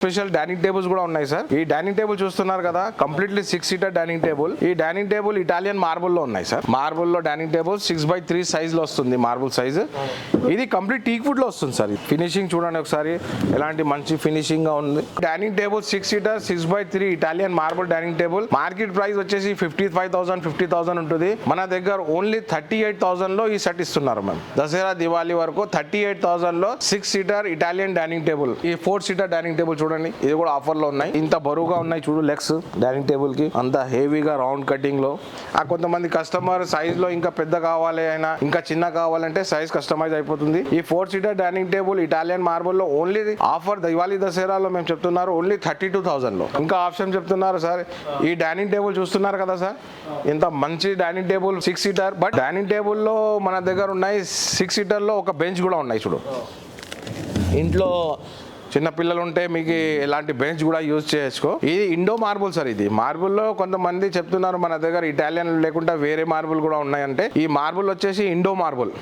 Special dining tables కూడా ఉన్నాయి sir. ఈ డైనింగ్ టేబుల్ చూస్తున్నారు కదా, కంప్లీట్లీ 6 సీటర్ డైనింగ్ టేబుల్. ఈ డైనింగ్ టేబుల్ ఇటాలియన్ మార్బుల్ లో ఉన్నాయి సార్. మార్బుల్ లో డైనింగ్ టేబుల్ 6x3 సైజ్ లో వస్తుంది, మార్బుల్ సైజ్. ఇది కంప్లీట్ టీక్ వుడ్ లో వస్తుంది సార్. ఫినిషింగ్ చూడండి ఒకసారి, ఎలాంటి మంచి ఫినిషింగ్ గా ఉంది. Dining table 6 seater 6x3 Italian marble dining table. Market price వచ్చేసి 55,000 50,000 ఉంటుంది. మన దగ్గర ఓన్లీ 38,000 లో ఈ సెట్ ఇస్తున్నారు మ్యామ్. దసరా దివాళీ వరకు 38,000 లో 6 సీటర్ ఇటాలియన్ డైనింగ్ టేబుల్. ఈ 4 సీటర్ డైనింగ్ టేబుల్ చూడండి, ఇది కూడా ఆఫర్ లో ఉన్నాయి. ఇంత బరువుగా ఉన్నాయి చూడు లెగ్స్ డైనింగ్ టేబుల్ కి, అంత హెవీగా రౌండ్ కటింగ్ లో. కొంతమంది కస్టమర్ సైజ్ లో ఇంకా పెద్ద కావాలి అయినా ఇంకా చిన్న కావాలంటే సైజ్ కస్టమైజ్ అయిపోతుంది. ఈ 4 seater dining table Italian marble లో ఓన్లీ ఆఫర్ దివాళీ దసరాలో మేము చెప్తున్నారు ఓన్లీ 32,000 లో. ఇంకా ఆప్షన్ చెప్తున్నారు సార్. ఈ డైనింగ్ టేబుల్ చూస్తున్నారు కదా సార్, ఎంత మంచి dining table 6 seater. But dining table లో మన దగ్గర ఉన్నాయి 6 సీటర్ లో ఒక బెంచ్ కూడా ఉన్నాయి చూడు. ఇంట్లో చిన్న పిల్లలు ఉంటే మీకు ఇలాంటి బెంచ్ కూడా యూజ్ చేసుకో. ఇది ఇండో మార్బుల్ సార్. ఇది మార్బుల్ లో కొంతమంది చెప్తున్నారు మన దగ్గర ఇటాలియన్ లేకుండా వేరే మార్బుల్ కూడా ఉన్నాయంటే, ఈ మార్బుల్ వచ్చేసి Indo marble.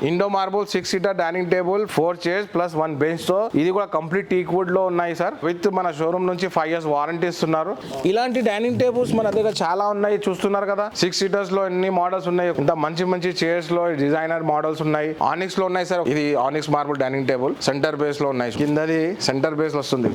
6 seater dining table 4 chairs plus 1 bench తో. ఇది కూడా కంప్లీట్ టీక్ వుడ్ లో ఉన్నాయి సార్. విత్ మన షోరూమ్ నుంచి 5 years వారంటీ ఇస్తున్నారు. ఇలాంటి డైనింగ్ టేబుల్స్ మన దగ్గర చాలా ఉన్నాయి, చూస్తున్నారు కదా. 6 సీటర్స్ లో ఎన్ని మోడల్స్ ఉన్నాయి, ఇంత మంచి మంచి చైర్స్ లో డిజైనర్ మోడల్స్ ఉన్నాయి. ఆనిక్స్ లో ఉన్నాయి సార్. ఇది onyx marble dining table centre base లో ఉన్నాయి. కిందది సెంటర్ బేస్ వస్తుంది.